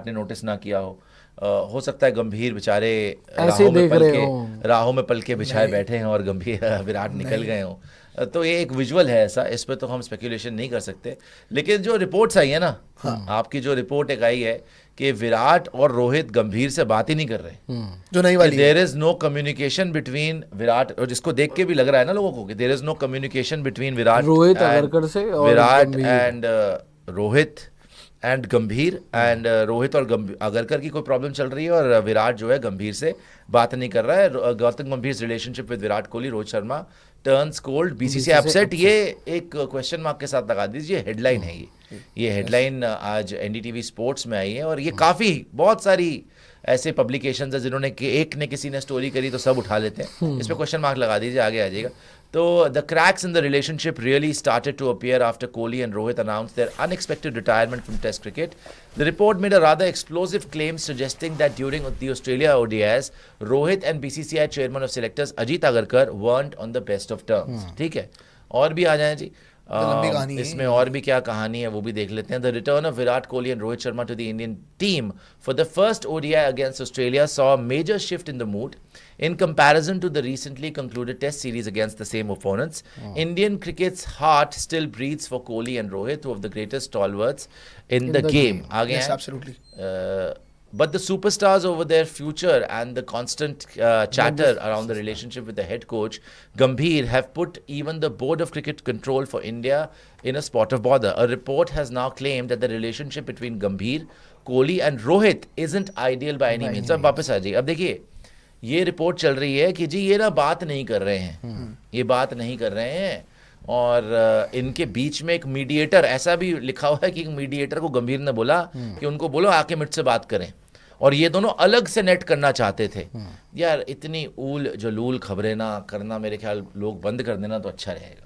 विराट ने नोटिस ना किया हो सकता है गंभीर बेचारे ऐसे देख रहे हो, राहों में पलके बिछाए बैठे हैं और गंभीर विराट निकल गए हों। तो ये एक विजुअल है ऐसा, इस पे तो हम स्पेकुलेशन नहीं कर सकते। लेकिन जो रिपोर्ट्स आई है ना, आपकी जो रिपोर्ट एक आई है कि विराट और रोहित गंभीर से बात ही नहीं कर रहे, जो नई वाली there is no communication between Virat, और जिसको देख के भी लग रहा है ना लोगों को कि there is no communication between Rohit Agarkar से और Virat and Rohit and Gambhir and Rohit और अगरकर की कोई प्रॉब्लम चल रही है और विराट जो है गंभीर से बात नहीं कर रहा है। गौतम गंभीर relationship with Virat Kohli, Rohit Sharma turns cold, BCCI upset, ये एक क्वेश्चन मार्क के साथ लगा दीजिए। हेडलाइन है ये हेडलाइन आज एनडीटीवी स्पोर्ट्स में आई है और ये काफ़ी बहुत सारी ऐसे पब्लिकेशंस है जिन्होंने एक ने किसी ने स्टोरी करी तो सब उठा लेते हैं, इस पर क्वेश्चन मार्क लगा दीजिए, आगे आ जाएगा। तो the cracks in the relationship really started to appear after Kohli and Rohit announced their unexpected retirement from Test cricket. The report made a rather explosive claim suggesting that during the Australia ODIs, Rohit and BCCI chairman of selectors Ajit Agarkar weren't on the best of terms. ठीक है, और भी आ जाए जी, इसमें और भी क्या कहानी है वो भी देख लेते हैं। The return of Virat Kohli and Rohit Sharma to the Indian team for the first ODI against Australia saw a major shift in the mood in comparison to the recently concluded test series against the same opponents. Indian cricket's heart still beats for Kohli and Rohit, two of the greatest stalwarts in the game. Yes, absolutely. But the superstars over their future and the constant chatter around the relationship with the head coach Gambhir have put even the Board of Cricket Control for India in a spot of bother. A report has now claimed that the relationship between Gambhir, Kohli and Rohit isn't ideal by any means. अब वापस आ जाइए, अब देखिए ये report चल रही है कि जी ये ना बात नहीं कर रहे हैं, ये बात नहीं कर रहे हैं और इनके बीच में एक मीडिएटर, ऐसा भी लिखा हुआ है कि मीडिएटर को गंभीर ने बोला कि उनको बोलो आके मुझसे बात करें, और ये दोनों अलग से नेट करना चाहते थे। यार इतनी ऊल जलूल खबरें ना करना, मेरे ख्याल लोग बंद कर देना तो अच्छा रहेगा।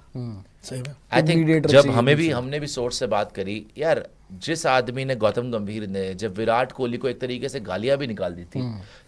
सही में आई थिंक जब हमने भी सोर्स से बात करी, यार जिस आदमी ने, गौतम गंभीर ने जब विराट कोहली को एक तरीके से गालियां भी निकाल दी थी,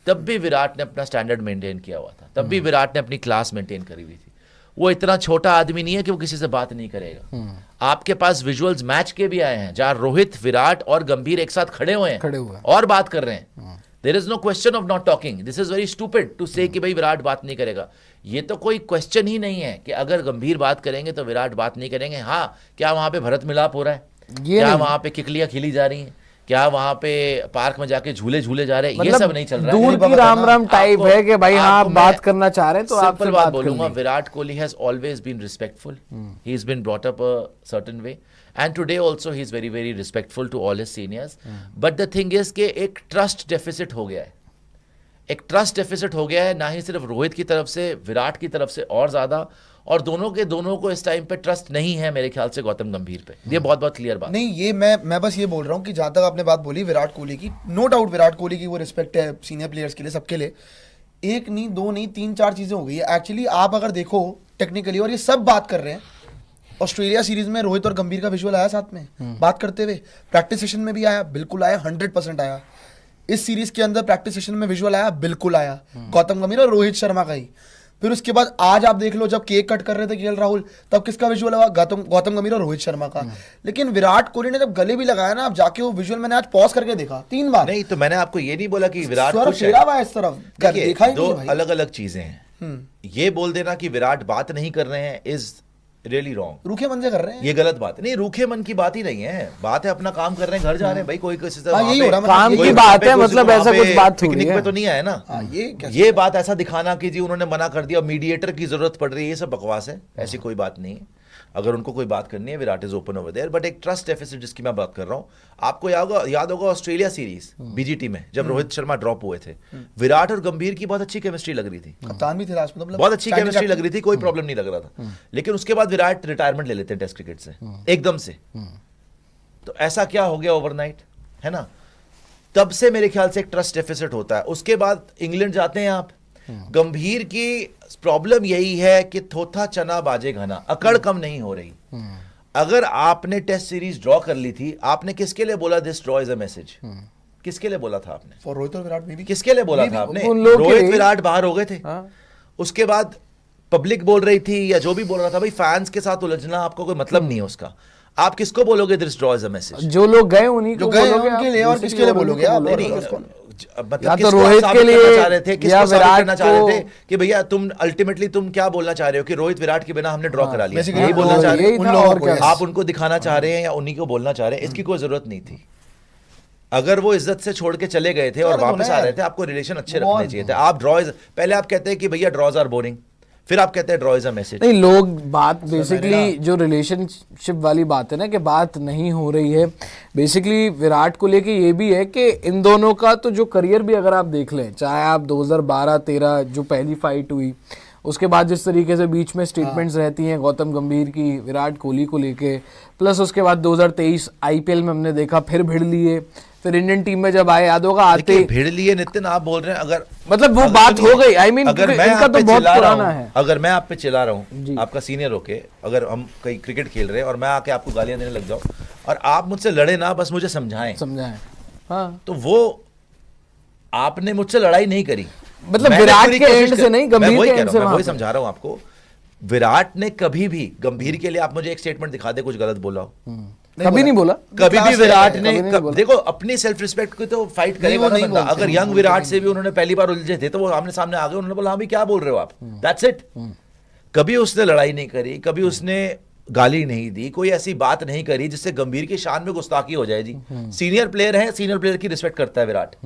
तब भी विराट ने अपना स्टैंडर्ड मेंटेन किया हुआ था, तब भी विराट ने अपनी क्लास मेंटेन करी हुई थी। वो इतना छोटा आदमी नहीं है कि वो किसी से बात नहीं करेगा। आपके पास विजुअल्स मैच के भी आए हैं जहां रोहित, विराट और गंभीर एक साथ खड़े हुए हैं और बात कर रहे हैं। There is no question of not talking. This is very stupid to say कि भाई विराट बात नहीं करेगा। ये तो कोई क्वेश्चन ही नहीं है कि अगर गंभीर बात करेंगे तो विराट बात नहीं करेंगे। हाँ, क्या वहां पे भरत मिलाप हो रहा है? क्या वहां पे किकलियां खिली जा रही हैं? क्या वहां पे पार्क में जाके झूले जा रहे हैं? मतलब ये सब नहीं चल रहा है। दूर की राम राम टाइप है कि भाई हाँ आप बात करना चाह रहे हैं तो आप बात बोलूंगा। Virat Kohli has always been respectful, he has been brought up a certain way and today also he is very very respectful to all his seniors. But the thing is कि एक ट्रस्ट डेफिसिट हो गया है, एक ट्रस्ट डेफिसिट हो गया है, ना ही सिर्फ रोहित की तरफ से, विराट की तरफ से और ज्यादा, और दोनों को इस टाइम पे ट्रस्ट नहीं है मेरे ख्याल से गौतम गंभीर पे। ये बहुत क्लियर बात नहीं। ये मैं बस ये बोल रहा हूँ कि जहां तक आपने बात बोली विराट कोहली की, नो डाउट विराट कोहली की वो रिस्पेक्ट है सीनियर प्लेयर्स के लिए, सबके लिए। एक नहीं, दो नहीं, तीन चार चीजें हो गई है एक्चुअली। आप अगर देखो टेक्निकली, और ये सब बात कर रहे हैं, ऑस्ट्रेलिया सीरीज में रोहित और गंभीर का विजुअल आया साथ में बात करते हुए, प्रैक्टिस सेशन में भी आया, बिल्कुल आया, 100% आया। इस सीरीज के अंदर प्रैक्टिस सेशन में विजुअल आया, बिल्कुल आया, गौतम गंभीर और रोहित शर्मा का ही। फिर उसके बाद आज आप देख लो, जब केक कट कर रहे थे केएल राहुल, तब किसका विजुअल हुआ? गौतम गंभीर और रोहित शर्मा का। लेकिन विराट कोहली ने जब गले भी लगाया ना, आप जाके वो विजुअल मैंने आज पॉज करके देखा 3 बार। नहीं तो मैंने आपको ये नहीं बोला कि विराट खुश है, इस तरफ देखा ही दो अलग अलग चीजें हैं। ये बोल देना कि विराट बात नहीं कर रहे हैं इज रियली रॉन्ग। रूखे मन से कर रहे हैं, ये गलत बात है। नहीं, रूखे मन की बात ही नहीं है, बात है अपना काम कर रहे हैं, घर जा रहे हैं भाई, कोई किसी से यही हो रहा है, काम की बात है, मतलब ऐसा कुछ बात पिकनिक पे तो नहीं आया ना। ये बात ऐसा दिखाना कि जी उन्होंने मना कर दिया, मीडिएटर की जरूरत पड़ रही है, ये सब बकवास है, ऐसी कोई बात नहीं है। अगर उनको कोई बात करनी है, Virat is open over there, but एक ट्रस्ट डेफिसिट जिसकी मैं बात कर रहा हूँ, आपको याद होगा ऑस्ट्रेलिया सीरीज बीजीटी में जब रोहित शर्मा ड्रॉप हुए थे, विराट और गंभीर की बहुत अच्छी केमिस्ट्री लग रही थी, कप्तान भी थे लास्ट में, मतलब बहुत अच्छी केमिस्ट्री लग रही थी, कोई प्रॉब्लम नहीं लग रहा था। लेकिन उसके बाद विराट रिटायरमेंट ले लेते हैं टेस्ट क्रिकेट से एकदम से। तो ऐसा क्या हो गया ओवरनाइट, है ना? तब से मेरे ख्याल से एक ट्रस्ट डेफिसिट होता है। उसके बाद इंग्लैंड जाते हैं आप, गंभीर की प्रॉब्लम यही है कि थोथा चना बाजे घना, अकड़ कम नहीं हो रही। अगर आपने टेस्ट सीरीज ड्रॉ कर ली थी, आपने किसके लिए बोला this draw is a message? किसके लिए बोला था आपने? फॉर रोहित और विराट में भी किसके लिए बोला था आपने? रोहित विराट बाहर हो गए थे, उसके बाद पब्लिक बोल रही थी या जो भी बोल रहा था, भाई फैंस के साथ उलझना आपको कोई मतलब नहीं है उसका। आप किसको बोलोगे this draw is a message? जो लोग गए उन्हीं जो को गए बोलोगे उनके आप, लिए, और basically किसके लिए बोलोगे आप? बोलोगे। मतलब या तो किसको रोहित साबित के लिए करना चाह रहे थे, या किसको साबित विराट करना चाह रहे को- थे कि भैया तुम अल्टीमेटली तुम क्या बोलना चाह रहे हो कि रोहित विराट के बिना हमने ड्रॉ करा लिया, basically यही बोलना चाह रहे यही हो? उन था लोगों और को, क्या yes। आप उनको दिखाना चाह रहे हैं या उन्हीं को बोलना चाह रहे हैं? इसकी कोई जरूरत नहीं थी। अगर वो इज्जत से छोड़ के चले गए थे और चलो वापस ना आ रहे यार। थे, आपको रिलेशन अच्छे बहुत- रखने चाहिए थे। आप ड्रॉज, पहले आप कहते हैं कि भैया ड्रॉज आर बोरिंग, फिर आप कहते हैं ड्रॉ इज अ मैसेज। नहीं, लोग बात बेसिकली मैंने जो रिलेशनशिप वाली बात है ना कि बात नहीं हो रही है, बेसिकली विराट को लेके ये भी है कि इन दोनों का तो जो करियर भी अगर आप देख लें, चाहे आप 2012-13 जो पहली फाइट हुई, उसके बाद जिस तरीके से बीच में स्टेटमेंट्स रहती हैं गौतम गंभीर की विराट कोहली को लेके, प्लस उसके बाद 2023 आईपीएल में हमने देखा फिर भिड़ लिए, फिर इंडियन टीम में जब आए, याद होगा आते देखिए, भिड़ लिए नितिन आप बोल रहे हैं, अगर मतलब वो अगर बात सुनिए, हो गई, आई मीन अगर मैं इनका आप पे तो बहुत चिल्ला रहा पुराना हूं, है। अगर मैं आप पे चिल्ला रहा जी। हूँ, आपका सीनियर होके, अगर हम कहीं क्रिकेट खेल रहे हैं और मैं आके आपको गालियां देने लग जाऊं और आप मुझसे लड़े ना, बस मुझे समझाएं, समझाएं, हाँ तो वो आपने मुझसे लड़ाई नहीं करी। मतलब मैंने विराट पूरी के कोशिश एंड से कर- नहीं, मैं गंभीर वही के कह एंड रहा से हूं, मैं वहां वही पे। समझा रहा हूं आपको। विराट ने कभी भी गंभीर के लिए, आप मुझे एक स्टेटमेंट दिखा दे कुछ गलत बोला हो? कभी नहीं बोला। कभी भी क्लास विराट है, ने कभी नहीं बोला। देखो, अपनी सेल्फ रिस्पेक्ट को तो फाइट करेगा वो ना नहीं बंदा। बोलते, अगर नहीं यंग बोलते, विराट नहीं से भी उन्होंने पहली बार उलझे थे तो वो आमने सामने आ गए, उन्होंने बोला हाँ भी क्या बोल रहे हो आप, दैट्स इट। कभी उसने लड़ाई नहीं करी, कभी उसने गाली नहीं दी, कोई ऐसी बात नहीं करी जिससे गंभीर की शान में गुस्ताखी हो जाए। जी सीनियर प्लेयर है, सीनियर प्लेयर की रिस्पेक्ट करता है विराट।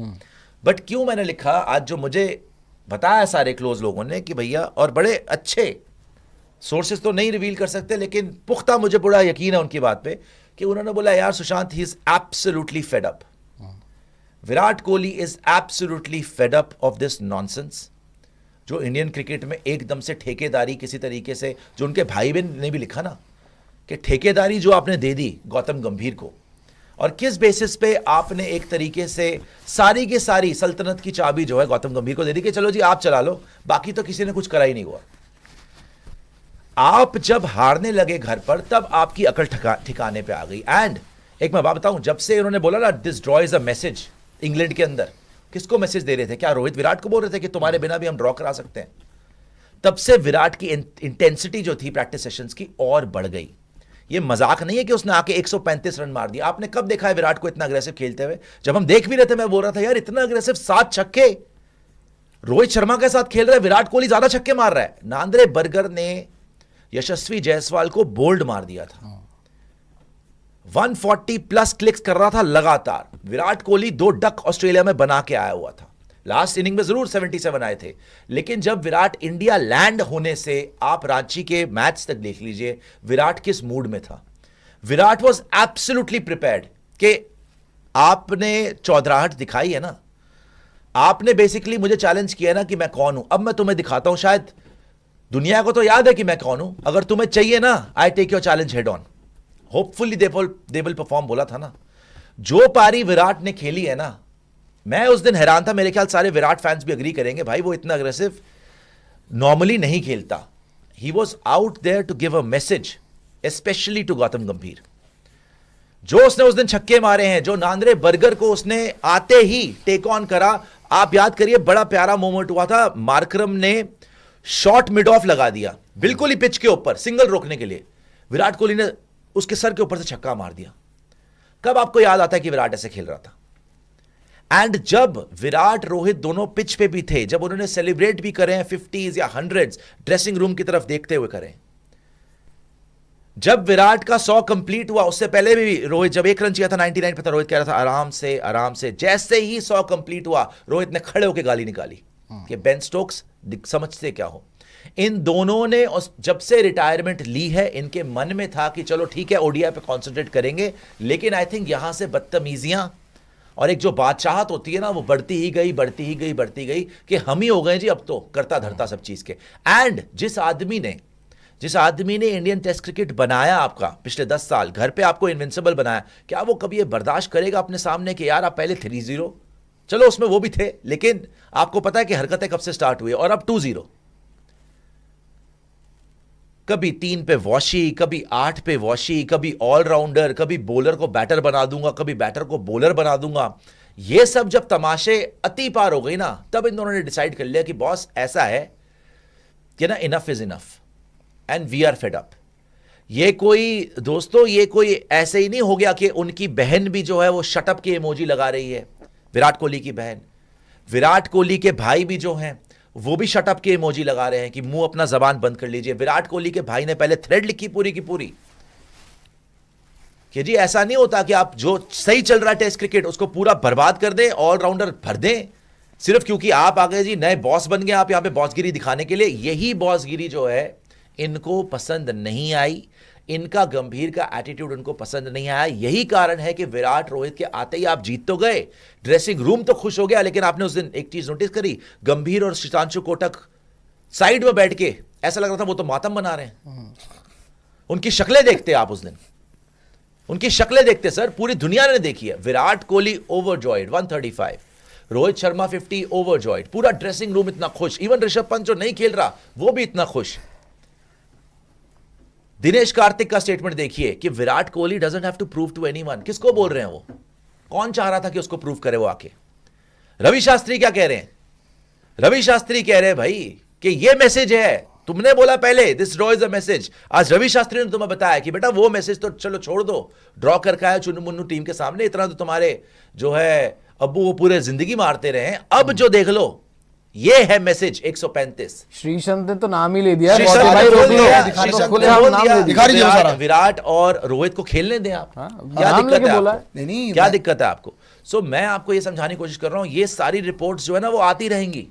बट क्यों मैंने लिखा, आज जो मुझे बताया सारे क्लोज लोगों ने कि भैया, और बड़े अच्छे सोर्सेज तो नहीं रिवील कर सकते लेकिन पुख्ता मुझे बड़ा यकीन है उनकी बात पे, कि उन्होंने बोला यार Sushant, he is absolutely fed up, Virat Kohli is absolutely fed up of this nonsense, जो इंडियन क्रिकेट में एकदम से ठेकेदारी किसी तरीके से, जो उनके भाई बहन ने भी लिखा ना कि ठेकेदारी जो आपने दे दी गौतम गंभीर को, और किस बेसिस पे आपने एक तरीके से सारी की सारी सल्तनत की चाबी जो है गौतम गंभीर को दे दी कि चलो जी आप चला लो, बाकी तो किसी ने कुछ करा ही नहीं हुआ। आप जब हारने लगे घर पर, तब आपकी अकल ठिकाने पे आ गई। एंड एक मैं बात बताऊं, जब से उन्होंने बोला ना this draw is a message, England के अंदर किसको मैसेज दे रहे थे? क्या रोहित विराट को बोल रहे थे कि तुम्हारे बिना भी हम ड्रॉ करा सकते हैं? तब से विराट की इंटेंसिटी जो थी प्रैक्टिस सेशंस की और बढ़ गई। ये मजाक नहीं है कि उसने आके 135 रन मार दिया। आपने कब देखा है विराट को इतना अग्रेसिव खेलते हुए? जब हम देख भी रहे थे, मैं बोल रहा था यार इतना अग्रेसिव, 7 छक्के रोहित शर्मा के साथ खेल रहा है, विराट कोहली ज्यादा छक्के मार रहा है। नांद्रे बर्गर ने यशस्वी जायसवाल को बोल्ड मार दिया था, 140 प्लस क्लिक्स कर रहा था लगातार। विराट कोहली 2 डक ऑस्ट्रेलिया में बना के आया हुआ था। लास्ट इनिंग में जरूर 77 आए थे, लेकिन जब विराट इंडिया लैंड होने से, आप रांची के मैच तक देख लीजिए विराट किस मूड में था। विराट वॉज एब्सोल्युटली प्रिपेयर्ड कि आपने चौधराहट दिखाई है ना, आपने बेसिकली मुझे चैलेंज किया ना कि मैं कौन हूं, अब मैं तुम्हें दिखाता हूं। शायद दुनिया को तो याद है कि मैं कौन हूं, अगर तुम्हें चाहिए ना, I take your challenge head on, hopefully they will perform, बोला था ना। जो पारी विराट ने खेली है ना, मैं उस दिन हैरान था, मेरे ख्याल सारे विराट फैंस भी अग्री करेंगे, भाई वो इतना अग्रेसिव नॉर्मली नहीं खेलता। He was out there to give a message, specially to Gautam Gambhir. जो उसने उस दिन छक्के मारे हैं, जो नांद्रे बर्गर को उसने आते ही टेक ऑन करा, आप याद करिए, बड़ा प्यारा मोमेंट हुआ था। मार्करम ने शॉट मिड ऑफ लगा दिया, बिल्कुल ही पिच के ऊपर, सिंगल रोकने के लिए, विराट कोहली ने उसके सर के ऊपर से छक्का मार दिया। कब आपको याद आता है कि विराट ऐसे खेल रहा था? एंड जब विराट रोहित दोनों पिच पे भी थे, जब उन्होंने सेलिब्रेट भी करें 50s या 100s, ड्रेसिंग रूम की तरफ देखते हुए करें। जब विराट का 100 कंप्लीट हुआ, उससे पहले भी रोहित जब 1 रन चाहिए था 99 पे था, रोहित कह रहा था आराम से आराम से। जैसे ही 100 कंप्लीट हुआ, रोहित ने खड़े होकर गाली निकाली कि बेन स्टोक्स समझते क्या हो। इन दोनों ने जब से रिटायरमेंट ली है, इनके मन में था कि चलो ठीक है ओडीआई पे कॉन्सेंट्रेट करेंगे, लेकिन आई थिंक यहां से बदतमीजियां और एक जो बादशाहत होती है ना, वो बढ़ती ही गई, बढ़ती ही गई, बढ़ती गई कि हम ही हो गए जी अब तो करता धरता सब चीज के। एंड जिस आदमी ने इंडियन टेस्ट क्रिकेट बनाया आपका पिछले 10 साल, घर पे आपको इनविंसिबल बनाया, क्या वो कभी ये बर्दाश्त करेगा अपने सामने कि यार आप पहले 3-0, चलो उसमें वो भी थे, लेकिन आपको पता है कि हरकतें कब से स्टार्ट हुई और अब 2-0, कभी 3 पे वॉशी, कभी 8 पे वॉशी, कभी ऑलराउंडर, कभी बॉलर को बैटर बना दूंगा, कभी बैटर को बॉलर बना दूंगा। ये सब जब तमाशे अति पार हो गई ना, तब इन दोनों ने डिसाइड कर लिया कि बॉस ऐसा है कि ना, enough is enough and we are fed up. ये कोई दोस्तों, ये कोई ऐसे ही नहीं हो गया कि उनकी बहन भी जो है वो शटअप की इमोजी लगा रही है, विराट कोहली की बहन। विराट कोहली के भाई भी जो हैं वो भी शटअप के इमोजी लगा रहे हैं कि मुंह अपना जबान बंद कर लीजिए। विराट कोहली के भाई ने पहले थ्रेड लिखी पूरी की पूरी कि जी ऐसा नहीं होता कि आप जो सही चल रहा है टेस्ट क्रिकेट उसको पूरा बर्बाद कर दें, ऑलराउंडर भर दें, सिर्फ क्योंकि आप आ गए जी नए बॉस बन गए, आप यहां पे बॉसगिरी दिखाने के लिए। यही बॉसगिरी जो है इनको पसंद नहीं आई, इनका गंभीर का एटीट्यूड उनको पसंद नहीं आया। यही कारण है कि विराट रोहित के आते ही आप जीत तो गए, ड्रेसिंग रूम तो खुश हो गया, लेकिन आपने उस दिन एक चीज नोटिस करी, गंभीर और श्रीतांशु कोटक साइड में बैठ के ऐसा लग रहा था वो तो मातम बना रहे हैं। उनकी शक्लें देखते आप उस दिन, उनकी शक्लें देखते सर, पूरी दुनिया ने देखी है। विराट कोहली ओवरजॉयड 135, रोहित शर्मा 50 ओवरजॉयड, पूरा ड्रेसिंग रूम इतना खुश, इवन ऋषभ पंत जो नहीं खेल रहा वो भी इतना खुश। दिनेश कार्तिक का स्टेटमेंट देखिए कि Virat Kohli doesn't have to prove to anyone. किसको बोल रहे हैं वो? कौन चाह रहा था कि उसको प्रूव करे वो आके? रवि शास्त्री क्या कह रहे हैं? रवि शास्त्री कह रहे हैं भाई कि ये मैसेज है, तुमने बोला पहले this draw is a message. आज रवि शास्त्री ने तुम्हें बताया कि बेटा वो मैसेज तो चलो छोड़ दो, ड्रॉ करके आया चुन्नू मुन्नू टीम के सामने, इतना तो तुम्हारे जो है अब्बू वो पूरे जिंदगी मारते रहे हैं, अब जो देख लो ये है मैसेज 135। श्रीसंत ने तो नाम ही ले दिया, श्रीसंत भाई ने रोक बोल लो, दिया, दिखा श्रीसंत दो, ने खुले आम बोल नाम दिया, ले दिया। दिखा दीजिए वो सारा। विराट और रोहित को खेलने दें आप। क्या नाम दिक्कत लेके है बोला आपको? है। नहीं, क्या मैं- दिक्कत है आपको? सो मैं आपको ये समझाने की कोशिश कर रहा हूं, ये सारी रिपोर्ट्स जो है ना वो आती रहेंगी।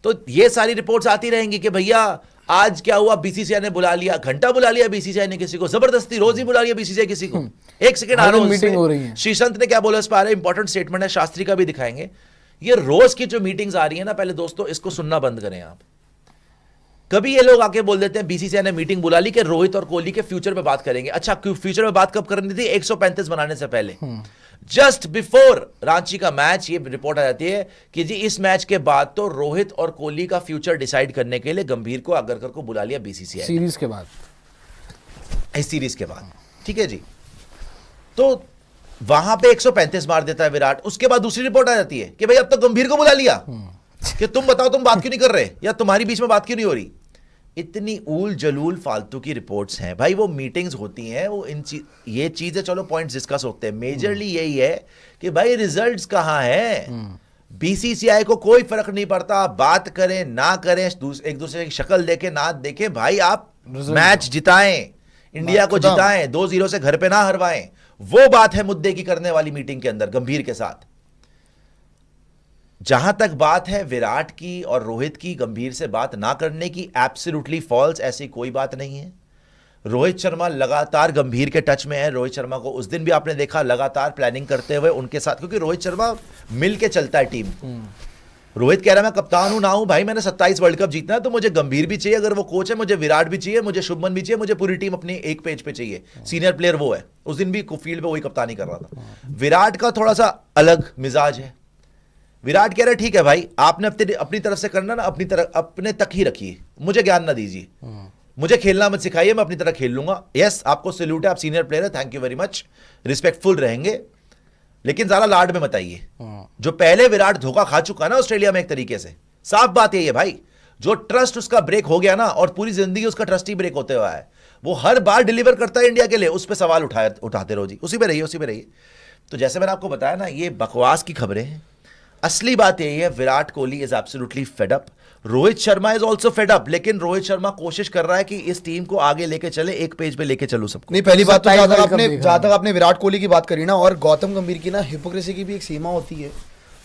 तो ये सारी रिपोर्ट्स आती रहेंगी कि भैया आज क्या हुआ, बीसीसीआई ने बुला लिया, घंटा बुला लिया बीसीसीआई ने किसी को, जबरदस्ती रोज ही बुला लिया बीसीसीआई किसी को। एक सेकंड आ हर रहा दिन हूं मीटिंग हो उससे। रही है। श्रीसंत ने क्या बोला इस पर, इंपॉर्टेंट स्टेटमेंट है, शास्त्री का भी दिखाएंगे। ये रोज की जो मीटिंग्स आ रही है ना, पहले दोस्तों इसको सुनना बंद करें आप। कभी ये लोग आके बोल देते हैं बीसीसीआई ने मीटिंग बुला ली कि रोहित और कोहली के फ्यूचर पे बात करेंगे। अच्छा फ्यूचर में बात कब करनी थी? 135 बनाने से पहले, जस्ट बिफोर रांची का मैच ये रिपोर्ट आ जाती है कि जी इस मैच के बाद तो रोहित और कोहली का फ्यूचर डिसाइड करने के लिए गंभीर को आगरकर को बुला लिया बीसीसीआई सीरीज के बाद, इस सीरीज के बाद। ठीक है जी, तो वहां पे 135 मार देता है विराट। उसके बाद दूसरी रिपोर्ट आ जाती है कि भाई अब तो गंभीर को बुला लिया, कि तुम बताओ तुम बात क्यों नहीं कर रहे, या तुम्हारी बीच में बात क्यों नहीं हो रही। इतनी ऊल जलूल फालतू की रिपोर्ट्स हैं भाई। वो मीटिंग्स होती हैं, वो ये चीजें चलो पॉइंट्स डिस्कस होते हैं, मेजरली यही है कि भाई रिजल्ट्स कहां हैं। बीसीसीआई को कोई फर्क नहीं पड़ता, बात करें ना करें, एक दूसरे की शक्ल देखे ना देखे, भाई आप मैच जिताएं, इंडिया को जिताएं, 2-0 से घर पे ना हरवाएं। वो बात है मुद्दे की करने वाली मीटिंग के अंदर गंभीर के साथ। जहां तक बात है विराट की और रोहित की गंभीर से बात ना करने की, एब्सोल्युटली फॉल्स, ऐसी कोई बात नहीं है। रोहित शर्मा लगातार गंभीर के टच में है। रोहित शर्मा को उस दिन भी आपने देखा लगातार प्लानिंग करते हुए उनके साथ, क्योंकि रोहित शर्मा मिल के चलता है टीम। रोहित कह रहा है मैं कप्तान हूं ना हूं भाई, मैंने 27 वर्ल्ड कप जीतना है, तो मुझे गंभीर भी चाहिए, अगर वो कोच है मुझे विराट भी चाहिए, मुझे शुभमन भी चाहिए, मुझे पूरी टीम अपनी एक पेज पे चाहिए। सीनियर प्लेयर वो है, उस दिन भी फील्ड पे वही कप्तानी कर रहा था। विराट का थोड़ा सा अलग मिजाज है। विराट कह रहे ठीक है भाई, आपने अपनी तरफ से करना ना, अपने तक ही रखिए, मुझे ज्ञान ना दीजिए, मुझे खेलना मत सिखाइए, मैं अपनी तरह खेल लूंगा। यस आपको सैल्यूट है, आप सीनियर प्लेयर है, thank you very much, respectful रहेंगे, लेकिन ज्यादा लाड में मत आइए। जो पहले विराट धोखा खा चुका ना ऑस्ट्रेलिया में, एक तरीके से साफ बात यही है भाई, जो ट्रस्ट उसका ब्रेक हो गया ना, और पूरी जिंदगी उसका ट्रस्ट ही ब्रेक होते हुआ है, वो हर बार डिलीवर करता है इंडिया के लिए, उस पर सवाल उठाते रहो जी, उसी पे रहिए। तो जैसे मैंने आपको बताया ना, ये बकवास की खबरें हैं। असली बात यही है, Virat Kohli is absolutely fed up, Rohit Sharma is also fed up, लेकिन रोहित शर्मा कोशिश कर रहा है कि इस टीम को आगे लेके चले, एक पेज पे लेके चलूं सबको। नहीं, पहली बात तो 27 जहां वर्ल्ड कप तक आपने विराट कोहली की बात करी ना, और गौतम गंभीर की ना, हिपोक्रेसी की भी एक सीमा होती है।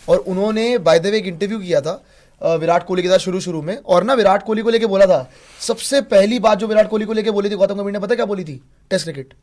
और उन्होंने बाय द वे एक इंटरव्यू किया था विराट कोहली के साथ शुरू में, और ना विराट कोहली को लेके बोला था, सबसे पहली बात जो विराट कोहली को लेके बोली थी गौतम गंभीर ने, पता क्या बोली थी? Test cricket.